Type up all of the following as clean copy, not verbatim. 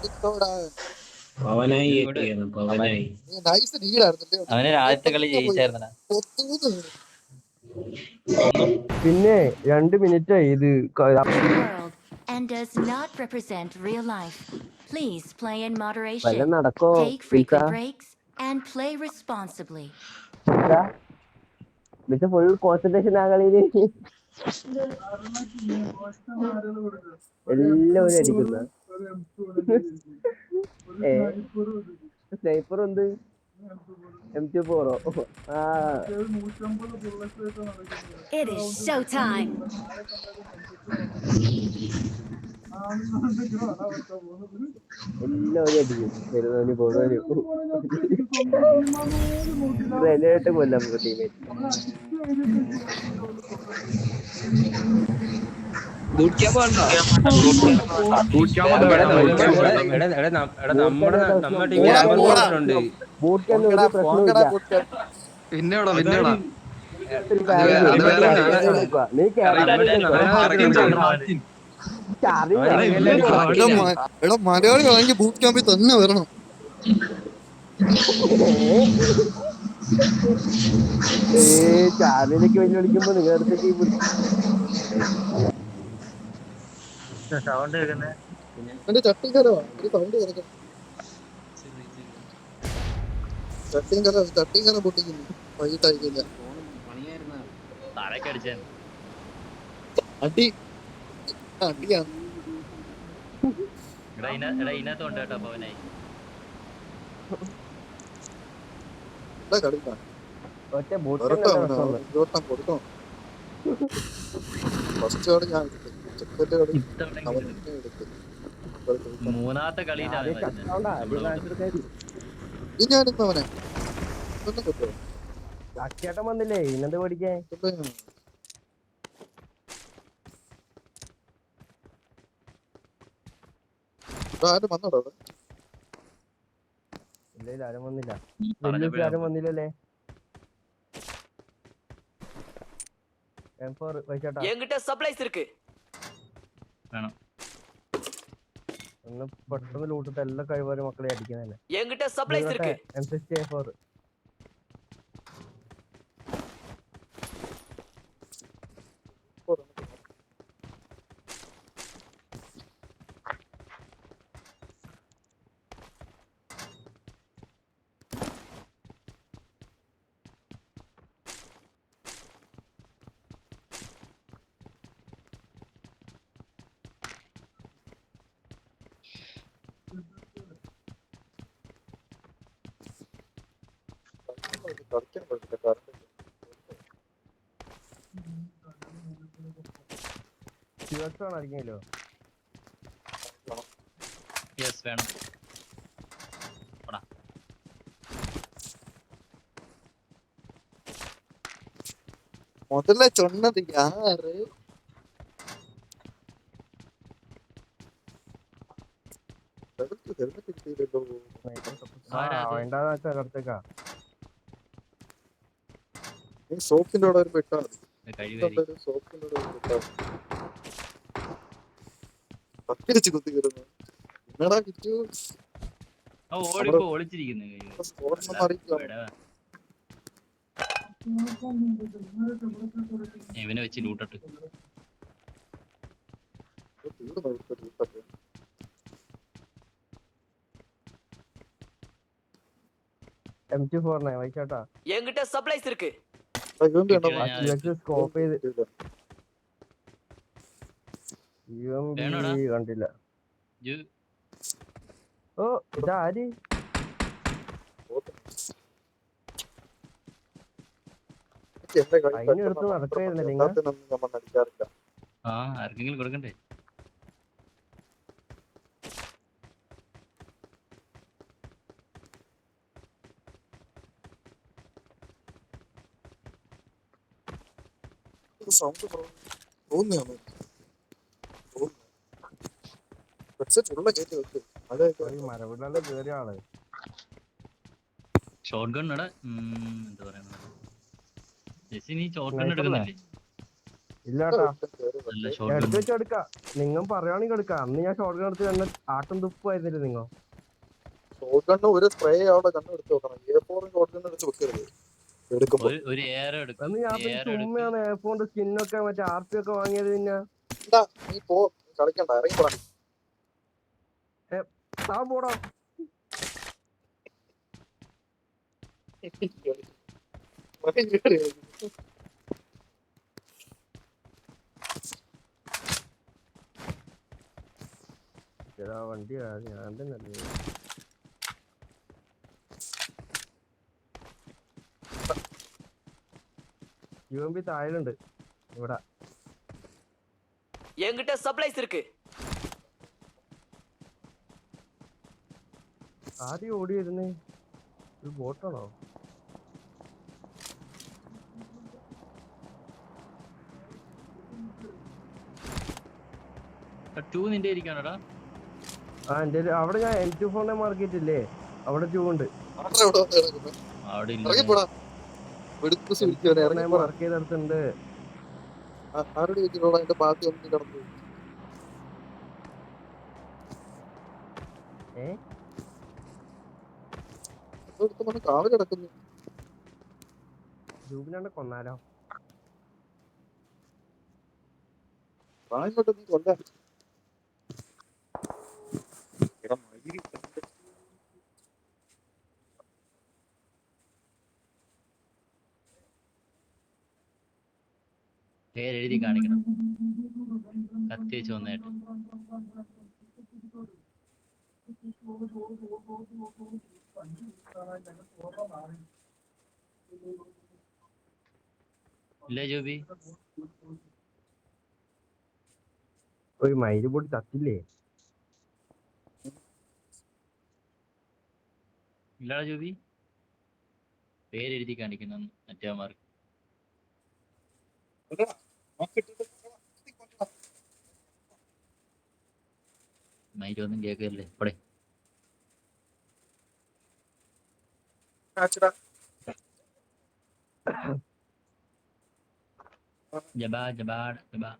എന്തോടാ പവനായി ഇവിടെ പവനായി. നൈസ് ഡീലായിരുന്നല്ലേ. അവന് ആദ്യത്തെ കളി ജയിച്ചായിരുന്നടാ. പിന്നെ 2 മിനിറ്റ് ഇത് world and does not represent real life. Please play in വല്ല moderation. നടക്കോ Take frequent breaks and play responsibly. Full concentration ആ കളിയില് എല്ലാവരും അടിക്കുന്ന സ്നൈപ്പർ ഉണ്ട് M24 ആ It is showtime. എല്ലാവരും അടിക്കും വരുന്നവന് പോകുന്നവനും ഗ്രനേഡ് കൊല്ലാൻ ടീമേറ്റ്. നമ്മുടെ ടീമിൽ ഉണ്ട്. ബൂട്ട് ക്യാമ്പ് ഒരു പ്രശ്നവുമില്ല. പിന്നെടാ നീ എടാ മലയാളികളാണെങ്കിൽ ബൂട്ട് ക്യാമ്പിൽ തന്നെ വരണം. ചാർലിയിലേക്ക് വെല്ലുവിളിക്കുമ്പോ നിങ്ങളുടെ അടുത്ത ടീം സൗണ്ട് കേൾക്കുന്നേ എന്റെ ചട്ടിക്കലവാ ഒരു സൗണ്ട് കിടക്കും. ചട്ടിക്കല പൊട്ടിക്കുന്നു വൈകിട്ടായിരിക്കില്ല. താഴേക്ക് അടിച്ചേ. അടി അടിയാണ്. എടാ ഇതിനകത്ത് ഉണ്ട് കേട്ടോ പവനായി. കളിക്കാം ഒറ്റ ബൂട്ട് കൊടുക്കണം. ഫസ്റ്റ് കളി ഞാൻ സെക്കൻഡ് കളി അവൻ എടുത്തു. മൂന്നാമത്തെ കളിയിലാണ് ഞാനിന്ന് അവനെ ഒന്നും കിട്ടുമോ? അച്ചേട്ടൻ വന്നില്ലേ ഇന്നെന്ത് പഠിക്കാൻ? ആരും വന്നോടോ അവിടെ? ഇല്ല ആരും വന്നില്ല. ആരും വന്നില്ലല്ലേ? ഒന്ന് പെട്ടെന്ന് ലൂട്ടിട്ട് എല്ലാ കഴിവരും മക്കളെ അടിക്കുന്നതന്നെ. M64 വേണം. முதல்ல சொன்னது யாரு? സോപ്പിന്റെ അവിടെ ഒരു പെട്ടാ പത്തിരിച്ച് കുത്തി കയറുന്നു. എന്നടാ കിറ്റു ഇവനെ വെച്ച് ലൂട്ടിട്ട് M24 വൈച്ചാട്ടാ என்கிட்ட சப்ளைஸ் இருக்கு. സ്കോപ്പ് ചെയ്ത് കണ്ടില്ല. ഓ ഇതാര് അതിനെടുത്ത് നടക്കായിരുന്നില്ല. ആർക്കെങ്കിലും കൊടുക്കണ്ടേ? മരവിടാതെ കേറിയ ആള് ഷോട്ട് ഗൺ എന്താ പറയാ ജെസ്സി നീ ഷോട്ട് ഗൺ എടുക്കുന്നില്ലേ? ഇല്ലാട്ടാ നല്ല ഷോട്ട് എടുത്ത് വെച്ച് എടുക്കാം. നിങ്ങൾ പറയുവാണെങ്കിൽ എടുക്കാം. അന്ന് ഞാൻ ഷോർട്ട് ഗൺ എടുത്ത് തന്നെ ആട്ടും തുപ്പായിരുന്നില്ല നിങ്ങൾ. ഷോട്ട് ഗണ്ണ് ഒരു സ്പ്രേ അവിടെ കണ്ണ് എടുത്ത് വെക്കണം. A4 ഷോട്ട് ഗണ്ണ് എടുത്ത് വെക്കരുത് എടുക്കുമ്പോ. ഒരു എയർ എടുക്കും. അന്ന് ഞാൻ ചുമ്മയാണ് എയർഫോണിന്റെ സ്കിന്നൊക്കെ മറ്റേ RP ഒക്കെ വാങ്ങിയത്. പിന്നെ നീ പോ, കളിക്കണ്ട, ഇറങ്ങി പോടാ. താ പോടാ. വണ്ടി ഞാൻ തന്നെ UMP താഴെയുണ്ട് ഇവിടെ. என்கிட்ட சப்ளைஸ் இருக்கு. ആദ്യം ഓടി വരുന്നേ ഒരു ബോട്ടാണോ? നിന്റെ ഇരിക്കാണോടാ? ആ എന്റെ അവിടെ ഞാൻ M24 മാർക്കറ്റില്ലേ, അവിടെ 2 ഉണ്ട്. അവിടെ ഇറങ്ങി പോടാ. മാർക്ക് ചെയ്തെടുത്തുണ്ട്. ആരോട് ചോദിച്ചിട്ടുള്ള അതിന്റെ ബാക്കി ഒന്നും കിടന്നു. കാവ് കിടക്കുന്നു. ജൂബിലാണ്ട് കൊന്നാലോ? പ്രായത്തോട്ട് നീ കൊല്ലാ. പേരെഴുതി കാണിക്കണം, കത്തി വെച്ച് വന്നായിട്ട്. ഇല്ലേ ജോബി? ഒരു മയില് പൊട്ടി തത്തില്ലേ? ഇല്ലടാ ജോബി, പേരെഴുതി കാണിക്കണം മറ്റേ മാർക്ക്. മൈറ്റൊന്നും കേൾക്കല്ലേ ഇവിടെ. ജബാ ജബാ ജബാ.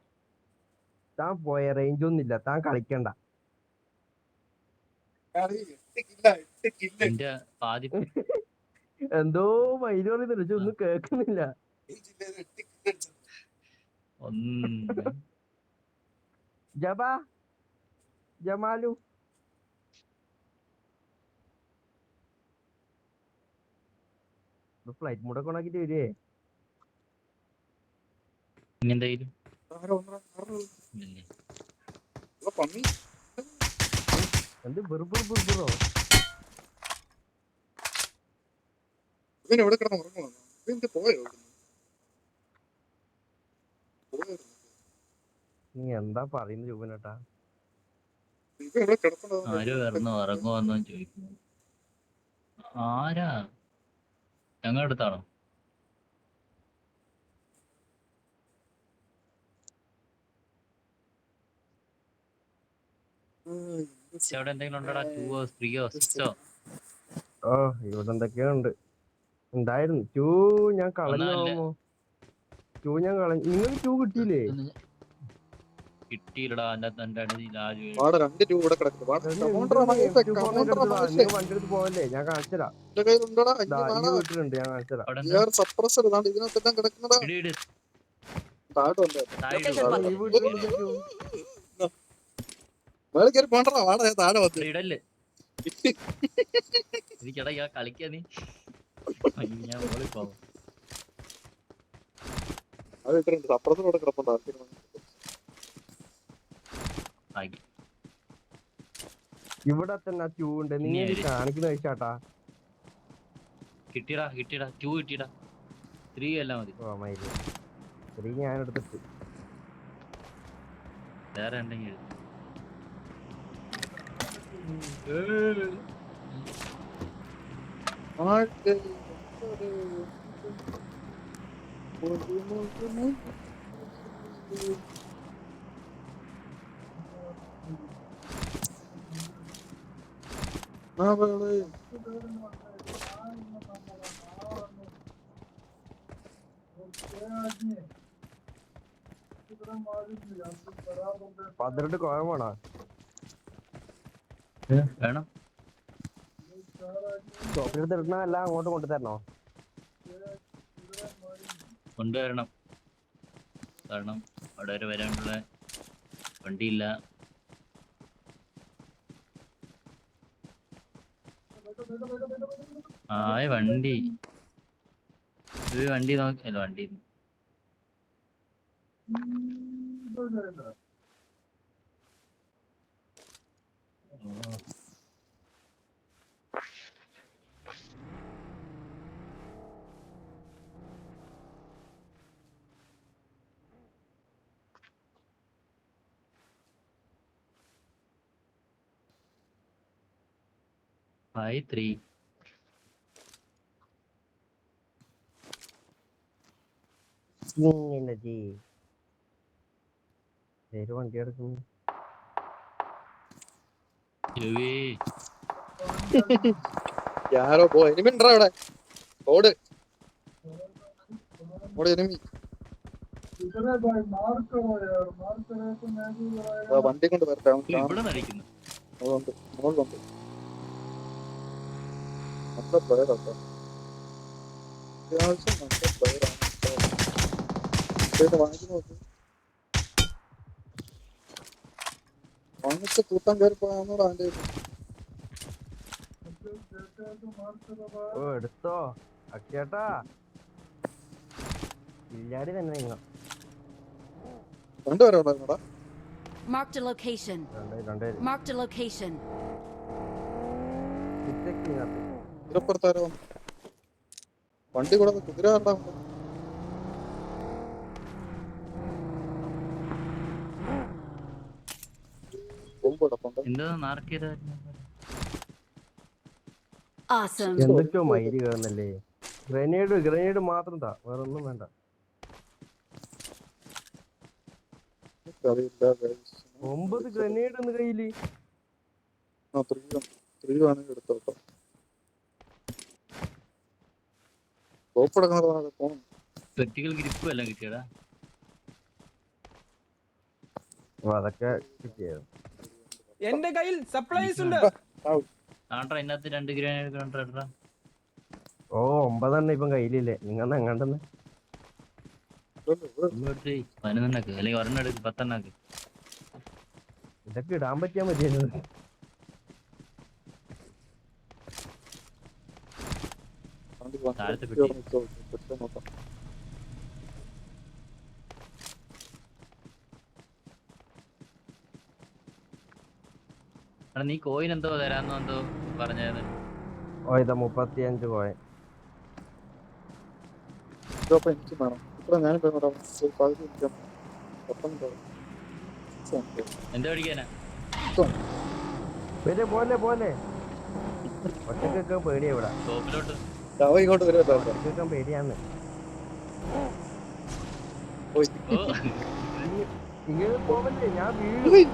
താൻ പോയ റേഞ്ച് ഒന്നുമില്ല, താൻ കളിക്കണ്ട. എന്റെ പാതി എന്തോ മയില് പറയുന്നില്ല, ഒന്നും കേൾക്കുന്നില്ല. ജബാ ജമാലു ഫ്ലൈറ്റ് മോഡൊക്കെ ഓണാക്കിട്ട് വരുവേ. ഇങ്ങെന്തായാലും എന്ത് ബെറുബെറോ? ഇവനെവിടെ കിടന്ന് ഉറങ്ങുവാ? ഇവന്റെ പോയോ? നീ എന്താ പറയുന്നത് ജൂബനേട്ടാ? ആര് വരുന്നു ഇറങ്ങുവന്നോ ചോദിക്കുന്നു. ആരാ? ഞങ്ങളുടെ അടുത്താണോ? അവിടെ എന്തെങ്കിലും ഉണ്ടോടാ? 2ഓ 3ഓ 6ഓ? ഓ ഇവിടെ എന്തൊക്കെയോ ഉണ്ട്. ഉണ്ടായിരുന്നു 2 ഞാൻ കളഞ്ഞോ? 2 ഞാൻ കളഞ്ഞു. നിങ്ങൾക്ക് 2 കിട്ടിയില്ലേ? കിട്ടിയില്ലടാ. വണ്ടി എടുത്ത് പോവല്ലേ? ഞാൻ കാണിച്ചതാ. വീട്ടിലുണ്ട്, ഞാൻ കാണിച്ചതാ. ഇതിനകത്തെല്ലാം കിടക്കുന്നതാ. താഴെ വന്നു ഇടല്ലേ എനിക്കടാ കളിക്കാ നീ. ഞാൻ മോളിൽ പോവാം. അത് ഇട്ടുണ്ട്. സപ്രസറോടെ കിടപ്പുണ്ടോ? ഇവിടെ തന്നെ 2 ഉണ്ട്. നീ കാണിക്കുന്ന വെച്ചാട്ടാ. കിട്ടിയടാ 2 കിട്ടിയടാ. 3 എല്ലാം മതി. 3 ഞാൻ എടുത്തിട്ട് വേറെ ഉണ്ടെങ്കിൽ പന്ത്രണ്ട് കോയമാണോ? വേണം ഷോപ്പിലെടുത്ത് ഇടണ അല്ല അങ്ങോട്ട് കൊണ്ടുതരണോ? കൊണ്ടുവരണം. കാരണം അവിടെ വരെ വരാനുള്ള വണ്ടിയില്ല. വണ്ടി ഇത് വണ്ടി നോക്കിയല്ലോ. വണ്ടി I3 വണ്ടി എടുക്കുന്നു. யாரோ போ எனிமின்றா ഇവിടെ ஓடு ஓடு எனிமி വണ്ടി കൊണ്ട് വരട്ടെ അവൻ ഇവിടെ നടിക്കുന്നു. അതുകൊണ്ട് മുകളിലുണ്ട് നല്ല പ്ലെയർ ആട്ടോ അത്യാവശ്യം നല്ല പ്ലെയർ ആണ് വാങ്ങി നോക്ക് വാങ്ങിച്ച് കൂട്ടാൻ കയറി പോകാന്നോട് അവൻ്റെ ഓ എടുത്തോ അക്കേട്ടാ. ഇല്ലാടി തന്നെ നിങ്ങൾ രണ്ടുപേരോടാ Marked a location. രണ്ടുപേര് Marked a location. കുതിരപ്പുറത്താരോ വണ്ടി കൂടെ കുതിര കണ്ടാ എന്താ മാർക്ക് ചെയ്ത Awesome. എന്തൊക്കെയോ മയില് കേറുന്നല്ലേ. ഗ്രനേഡ് മാത്രം താ, വേറെ ഒന്നും വേണ്ട. 9 ഗ്രനേഡ് ഒന്ന് കയ്യില്. എടുത്തോട്ടോ പോണം വെർട്ടിക്കൽ ഗ്രിപ്പ് എല്ലാം കിട്ടിയടാ. അതൊക്കെ കിട്ടിയത്. എന്റെ കയ്യിൽ സപ്ലൈസ് ഉണ്ട്. ആണ്ട്രാ ഇതിനകത്ത് 2 ഗ്രാനേഡ് കണ്ടാ. ഓ 9 ഇപ്പം കയ്യിലില്ലേ. നിങ്ങൾ എങ്ങാണ്ടെന്ന് എടുത്ത് 11 അല്ലെങ്കിൽ 1 എടുക്ക് 10 ഇതൊക്കെ ഇടാൻ പറ്റിയാ മതിയായിരുന്നു. താഴത്തെ പെട്ടി. നീ കോയിൻ എന്തോ തരാന്നോ എന്തോ പറഞ്ഞത്. ഓ ഇതാ 35 കോയൻ. എനിക്ക് വേണം ഇത്ര ഞാൻ എന്താ പഠിക്കാനാ? പോലെ ഒറ്റക്കൊക്കെ പേടിയാ ഇവിടെ. ഷോപ്പിലോട്ട് ഇങ്ങോട്ട് വരുമല്ലോ ഒറ്റക്കൊക്കെ പേടിയാന്ന്. ഇങ്ങനെ പോവല്ലേ, ഞാൻ വീഴും.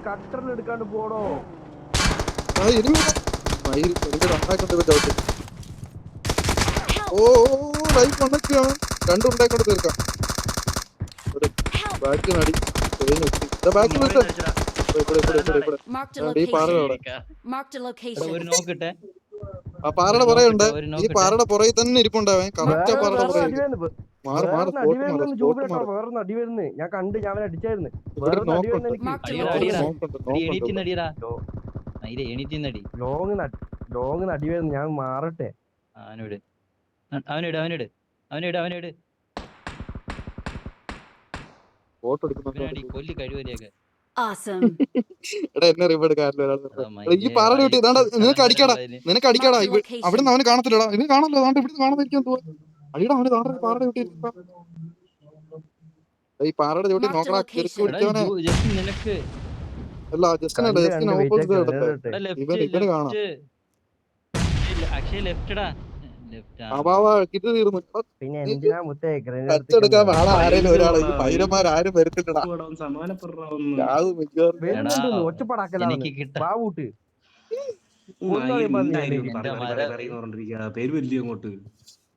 കട്ടറിൽ എടുക്കാണ്ട് പോടോ. ഓ ലൈഫ് വന്നൊക്കെയാണ് രണ്ടുണ്ടായിക്കൊണ്ട് തീർക്കാം. ബാക്കിൽ നടി ബാക്കിൽ Marked a ഈ പാറയുടെ location. അവിടെ Marked a location. ഒരു നോക്കിട്ടെ. ആ പാറയുടെ പുറയുണ്ട്. ഈ പാറയുടെ പുറയിൽ തന്നെ ഇരിപ്പുണ്ടാവേ. കറക്റ്റ് ആ പാറയുടെ പുറകെ മാറി മാറി സ്പോട്ട് മാറി സ്പോട്ട് മാറി വേറെ നടി വരുന്നു. ഞാൻ കണ്ട്, ഞാൻ അടിച്ചായിരുന്നു. ഇവിടെ നോക്കുണ്ട് Marked a അടിയടാ, അടിയടാ. location. എണീറ്റിന്നടിയടാ. എണീറ്റിന്നടി. ലോങ് നടി വരുന്നു. ഞാൻ മാറട്ടെ. അവനിട്. ഫോട്ടോ എടുക്കുന്നുണ്ട്. കൊല്ലി കഴിവരിയൊക്കെ. Awesome. എടാ എന്നെ റിവേഡ് കാറിൽ ഈ പാറയുടെ വീട്ടിൽ ഇതാണ്ട് നിനക്ക് അടിക്കാടാ അവിടെ നിന്ന് അവന് കാണത്തില്ലടാ. ഇവന് കാണല്ലോ. അതാണ്ട് ഇവിടെ കാണാതിരിക്കാൻ തോന്നുന്നു. അടിയടാ അവന് താണ്ട പാറയുടെ വീട്ടിൽ ഈ പാറയുടെ ചവിട്ടി നോക്കടാ. ചെറുക്ക് പിടിച്ചവനെ നിനക്ക് അല്ല ജസ്റ്റിനല്ല, ജസ്റ്റിന് ഓപ്പോസിറ്റ് ഇവന് കാണാം. അക്ഷയ് ലെഫ്റ്റടാ. അഭാവ കിറ്റ് തീർന്നു. പിന്നെ എന്തിനാ മുത്തേ കച്ചെടുക്കാൻ വേണം ആരേലും ഒരാളെ. ഈ പൈരന്മാരും വരുത്തില്ലടാ. ഒച്ചപ്പടാക്കലാണ് എനിക്ക് കിട്ടാ. ബാവൂട്ട്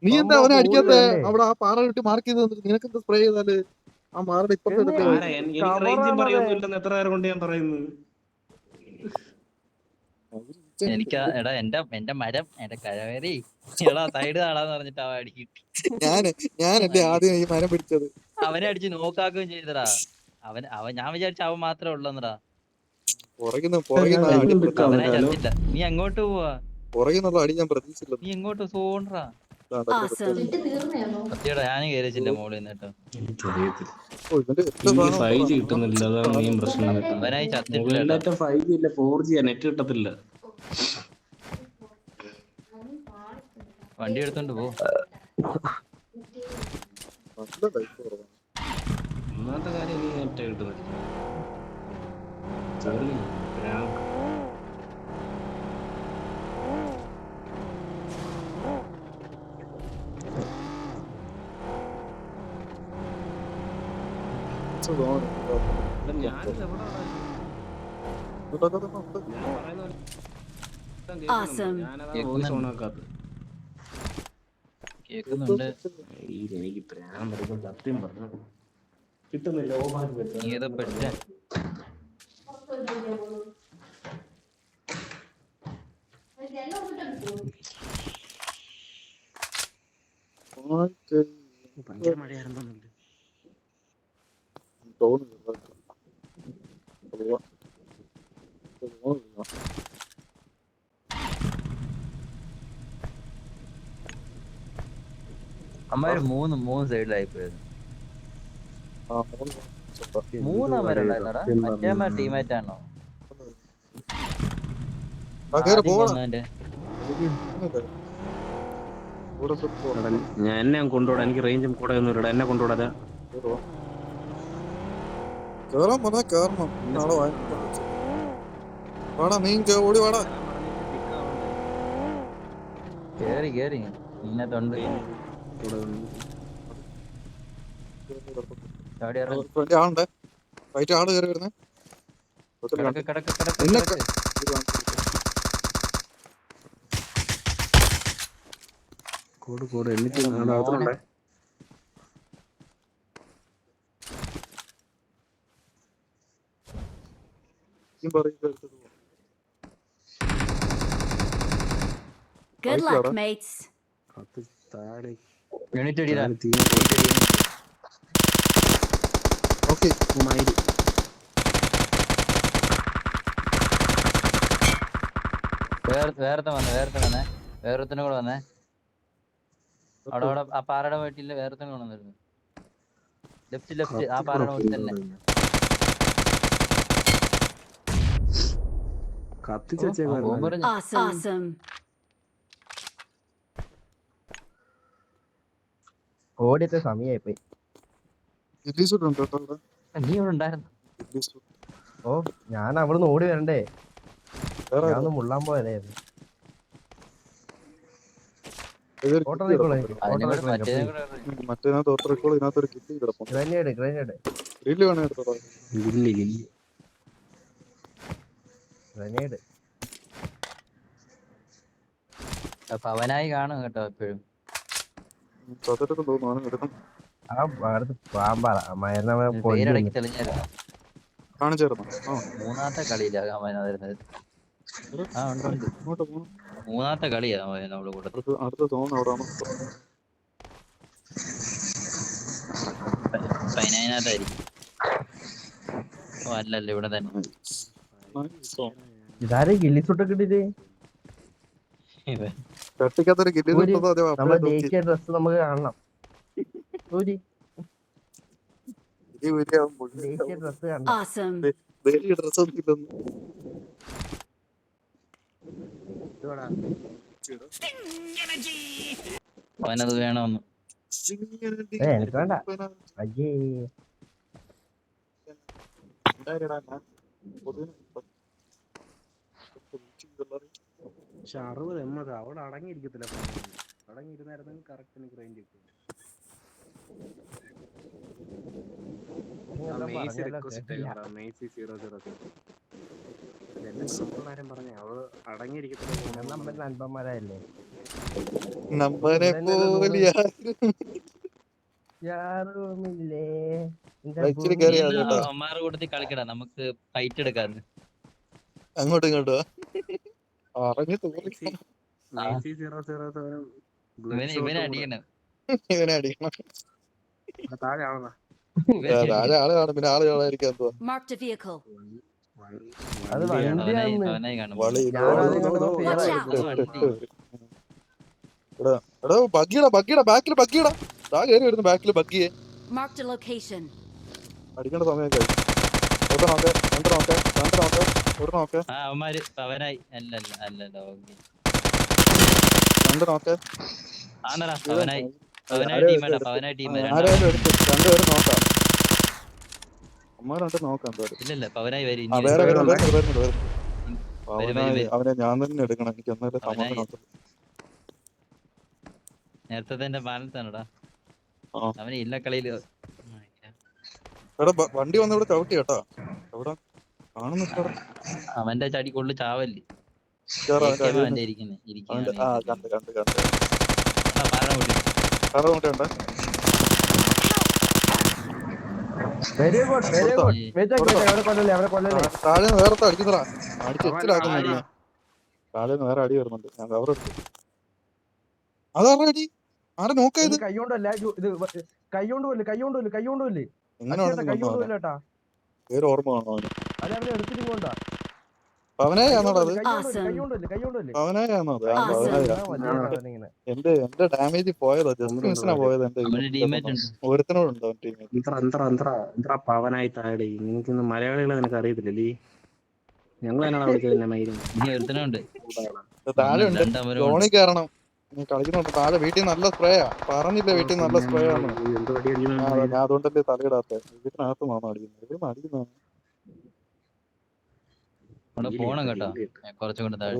നീ എന്താ അവനെ അടിക്കാത്ത? അവിടെ ആ പാറ വിട്ട് മാർക്ക് ചെയ്ത് നിനക്ക് എന്താ സ്പ്രേ ചെയ്താല് ആ മാറുടെ ഇപ്പുറത്തെ ആരാ എനിക്ക് റേഞ്ചും പറയൊന്നും ഇല്ലെന്ന് എത്ര നേരം കൊണ്ട് ഞാൻ പറയുന്നു. എനിക്ക് എടാ എന്റെ മരം എന്റെ കഴവേറി എടാ സൈഡ് കാണാന്ന് പറഞ്ഞിട്ട് അവൻ അടിക്കും. ഞാനല്ലേ ആദ്യം ഈ മരം പിടിച്ചത്. അവനെ അടിച്ച് നോക്കാക്കുകയും ചെയ്തടാ. ഞാൻ വിചാരിച്ച അവൻ മാത്രമേ ഉള്ളൂന്നടാ. അവനെ ചത്തില്ല. നീ എങ്ങോട്ട് പോവാ? പുറകിന്നുള്ള അടി ഞാൻ പ്രതീക്ഷിച്ചില്ല. നീ എങ്ങോട്ട് പോകണ്ടാ? Awesome. സത്യടാ ഞാനും കയറിച്ചില്ല മോളിൽ നിന്നിട്ട്. എനിക്കറിയത്തില്ല. എനിക്ക് 5G കിട്ടുന്നില്ല, അതാണ് മെയിൻ പ്രശ്നം. അവനായി ചത്തിട്ടില്ല. മൊബൈൽ ഡാറ്റ 5G ഇല്ല, 4G ആ, നെറ്റ് കിട്ടത്തില്ല. വണ്ടി എടുത്തോണ്ട് പോ. ഒന്നാമത്തെ കാര്യം എനിക്ക് നെറ്റ് കിട്ടുന്നില്ല. ചെറിയ പ്രാങ്ക്. Awesome. കേക്കുന്നുണ്ട്. എനിക്ക് പ്രാന്ത് സത്യം പറഞ്ഞു കിട്ടുന്നില്ല. ഏതപ്പെട്ട ഭയങ്കര മഴയായിരുന്നു. അമ്മര് മൂന്ന് സൈഡിലായി പോയത്. മൂന്നമ്മരുണ്ടായിരുന്നടാ. മറ്റേ ടീമേറ്റ് ആണോ? എന്നെ കൊണ്ടുപോടാ, എനിക്ക് റേഞ്ചും കൂടെ ഒന്നും ഇല്ലടാ, എന്നെ കൊണ്ടുപോടാ. കേറി ഇതിനകത്തുണ്ട്. ആളുണ്ട്. ആള് കയറി വരുന്നേ. കൂട് എന്നിട്ട് അകത്തുണ്ടേ. Good luck, mates. താഴെ യൂണിറ്റ് അടിയിലാ. ഓക്കെ വേറത്തെ വന്നേ. വേറൊരുത്തനും കൂടെ വന്നേ. അവിടെ ആ പാറയുടെ വീട്ടില് വേറൊരുത്തനും കൂടെ വന്നിരുന്നു. ലെഫ്റ്റ് ആ പാറയുടെ വീട്ടിൽ തന്നെ. Awesome. ഓടിയത്തെ സമയായിപ്പോയി. നീ ഇവിടെ ഉണ്ടായിരുന്നു. ഓ ഞാൻ അവിടുന്ന് ഓടി വരണ്ടേ, ഞാനൊന്ന് മുള്ളാൻ പോയതായിരുന്നു. ഗ്രനേഡ് അവനായി കാണും കേട്ടോ എപ്പോഴും. ആ അടുത്ത് പാമ്പാള പേരടക്കി തെളിഞ്ഞായിരുന്നു. കാണിച്ചായിരുന്നു. മൂന്നാമത്തെ കളിയില്ല അവനായിരുന്നത്. ആ ഉണ്ട്. മൂന്നാമത്തെ കളിയാ നമ്മള് കൂടെ. അടുത്ത സോൺ എവിടെയാണ്? പതിനായിരത്തായിരിക്കും. ഓ അല്ലല്ല ഇവിടെ തന്നെ. ഇതാരെ ഗില്ലിസുട്ടൊക്കെ ഇട്ടിട്ട് നമ്മളെ ദേശീയ ഡ്രസ് നമുക്ക് കാണണം. ദേശീയ ഡ്രസ് കാണണം. Awesome. അവനത് വേണമെന്ന്. എനിക്ക് വേണ്ട. അയ്യേ പക്ഷെ 60 എമ്മത് അവിടെ അടങ്ങിയിരിക്കത്തില്ല. അടങ്ങിയിരുന്നായിരുന്നു കറക്റ്റ് എനിക്ക് റേഞ്ച് കിട്ടും. പറഞ്ഞ അവള് അടങ്ങിയിരിക്കത്തില്ല. നൻപന്മാരായല്ലേ യാറുമില്ലേ ഇച്ചിരി കേറി അത് കേട്ടോ. അമ്മാരുടെ കൂട്ടത്തിൽ കളിക്കടാ, നമുക്ക് ഫൈറ്റ് എടുക്കാന്ന്. അങ്ങോട്ടും ഇങ്ങോട്ടും അറിഞ്ഞു തോന്നി Messi 007 ഇവനെ അടിക്കണം. ഇവനെ അടിക്കണം. താഴെയാണോ? താഴെ ആള് കാണും, പിന്നെ ആള് കാണാതിരിക്കാൻ എന്തുവാ. Marked a vehicle. അത് വണ്ടിയാണ്. വണ്ടിയാന്ന്. അവനായി കാണും. വളി ഞാനാദ്യം കണ്ടപ്പോ Watch out. എടോ ബഗ്ഗിയുടെ ബാക്കില് താ കേറി വരുന്നു ബാക്കില് ബഗ്ഗിയെ Marked a location. അടിക്കേണ്ട സമയം കഴിഞ്ഞു. ഒരു നോക്ക് ആ അവന്മാര് അവനായി. അല്ലല്ലോ ഓക്കെ. രണ്ട് നോക്ക് ആന്നടാ അവനായി ടീമാടാ, അവനായി ടീം. ആരായാലും എടുത്ത് രണ്ടുപേരും നോക്കാം. അമ്മ നോക്കാം എന്തായാലും. ഇല്ലല്ല പവനായി വരും. അവനെ ഞാൻ തന്നെ എടുക്കണം, എനിക്ക് എന്നാലും സമാധാനം. നേരത്തെ ബാലൻസ് ആണോടാ ആ. അവന് ഇല്ല കളിയില്. എടാ വണ്ടി വന്ന് ഇവിടെ ചവിട്ടി കേട്ടാ, എവിടെ കാണുന്നു അവന്റെ ചടി കൊള്ളു ചാവല്ലേ. അവന്റെ ഇരിക്കുന്നേ വെരി ഗുഡ് വെരി ഗുഡ്. അവരെ കൊല്ലല്ലേ. താഴെ വേറെ അടിക്കുന്നതാ, അടിച്ച് എച്ചിലാക്കുന്നു. താഴെ വേറെ അടി വരുന്നുണ്ട്, ഞാൻ കവർ എടുത്തു. അതാരുടെ അടി? ആരെ നോക്കിയത്? കൈകൊണ്ടല്ല ഇത്, കൈകൊണ്ടല്ലേ എങ്ങനെയാണെന്ന് പേര് ഓർമ്മ കാണോ അവന്? അത് അവരെ എടുത്തിട്ട് കൊണ്ടാ. പവനായാണോടാ അത്? കൈകൊണ്ടല്ലേ പവനായാണോ അത്? എന്റെ ഡാമേജ് പോയതാ, ജസ്റ്റ് മിസ്സിനാ പോയത്. എന്റെ ഒരുത്തനോടുണ്ടോ ടീമേറ്റ്? പവനായി താഴെ നിനക്ക് മലയാളികളെ നിനക്ക് അറിയത്തില്ലല്ലേ? ഞങ്ങൾ എന്നാണ് വിളിച്ചത് മൈരും. ഇനി ഒരുത്തനുണ്ട് താഴെ ഉണ്ട്, ധോണി കയറണം. നീ കളിക്കുന്നുണ്ട് താഴെ. വീട്ടിൽ നല്ല സ്പ്രേയാ, പറഞ്ഞില്ലേ വീട്ടിൽ നല്ല സ്പ്രേ ആണ്. ഞാൻ അതുകൊണ്ടല്ലേ തലയിടാത്ത. വീട്ടിനകത്ത് നിന്നാണോ അടിക്കുന്നത്? ഇവിടെ അടിക്കുന്നതാണ്. പോണം കേട്ടോ, കുറച്ചും കൂടെ താഴെ.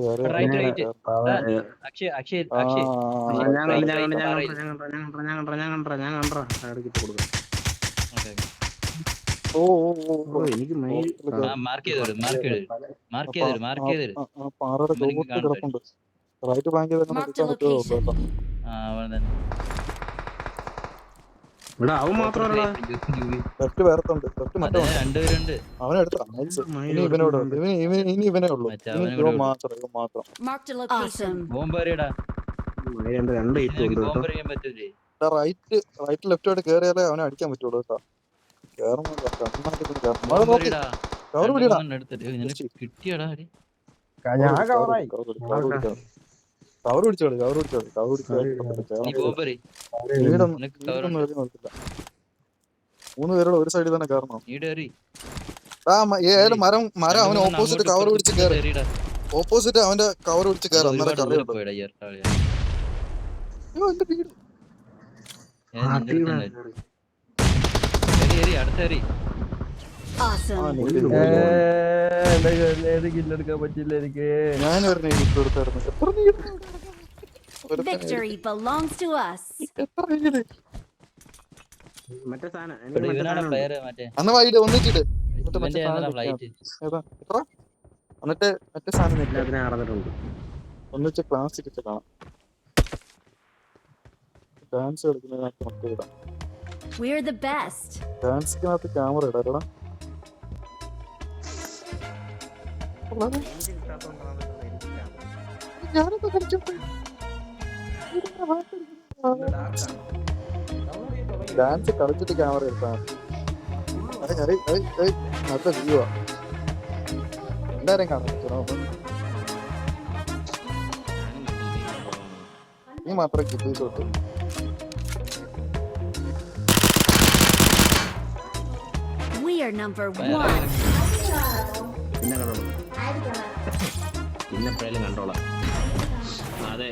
എനിക്ക് മാർക്ക് ചെയ്തു. പാറയുടെ ചോട്ട് കിടപ്പുണ്ട്. റൈറ്റ് ഫ്ലാങ്കിൽ തന്നെ എടുക്കാൻ പറ്റുമോ കേട്ടോ? ഇവിടെ അവൻ മാത്രമല്ല, ലെഫ്റ്റ് വേർത്തുണ്ട്, ലെഫ്റ്റ് മറ്റേ രണ്ടുപേരുണ്ട്. അവനെടുത്ത ഇനി ഇവനോട് ഇനി ഇവനേ ഉള്ളൂ. ഇവൻ മാത്രം Marked a location. ബോംബേറിയടാ രണ്ട് ഹിറ്റ് ഉണ്ട് കേട്ടോ. ബോംബെറിയാൻ പറ്റൂലേ? റൈറ്റ് ലെഫ്റ്റ് ആയിട്ട് കേറിയാലേ അവനെ അടിക്കാൻ പറ്റുള്ളൂ കേട്ടോ. ബോംബേറിയടാ കവർ പിടിയടാ. നിനക്ക് കിട്ടിയടാ അടി. ഞാൻ കവറായി. കവർ പിടിച്ചോളൂ. നീ ബോംബെറി നിനക്ക് cover ഉണ്ട്. 3 പേരുടെ ഒരു സൈഡിൽ തന്നെ കയറണം. നീടേറി ഏതായാലും മരം അവന് ഓപ്പോസിറ്റ് കവർ പിടിച്ച് കയറി. ഓപ്പോസിറ്റ് അവന്റെ കവർ പിടിച്ച് കയറി. അന്നേരം കറിയുണ്ട്. എന്റെ വീട് അടുത്തേറി. Awesome. കില്ലെടുക്കാൻ പറ്റില്ല എനിക്ക്. ഞാൻ ഒരു നീട് എടുത്തായിരുന്നു. എത്ര നീട്? Victory belongs to us. എത്ര നീട്? മറ്റേ സാധനം അന്ന് വൈകിട്ട് ഒന്നിച്ചിട്ട് ഫ്ലൈറ്റ് ഏതാ എത്ര? എന്നിട്ട് മറ്റേ സാധനം എല്ലാത്തിനും നടന്നിട്ടുണ്ട്. ഒന്നിച്ച് ക്ലാസിക് ഇട്ട് കാണാം. ഡാൻസ് കളിക്കുന്നതിനകത്ത് മറ്റേ ഇടാം. We're the best. ഡാൻസിനകത്ത് ക്യാമറ ഇടാ. ഞാനൊക്കെ കളിച്ചപ്പോ ഡാൻസ് കളിച്ചിട്ട് ക്യാമറ എടുത്താൽ നല്ല വ്യൂ ആ. എല്ലാരും കാണാൻ നീ മാത്രം കിട്ടി തൊട്ട്. We are number 1. പിന്നെ എപ്പോഴായാലും കണ്ടോളാം. അതെ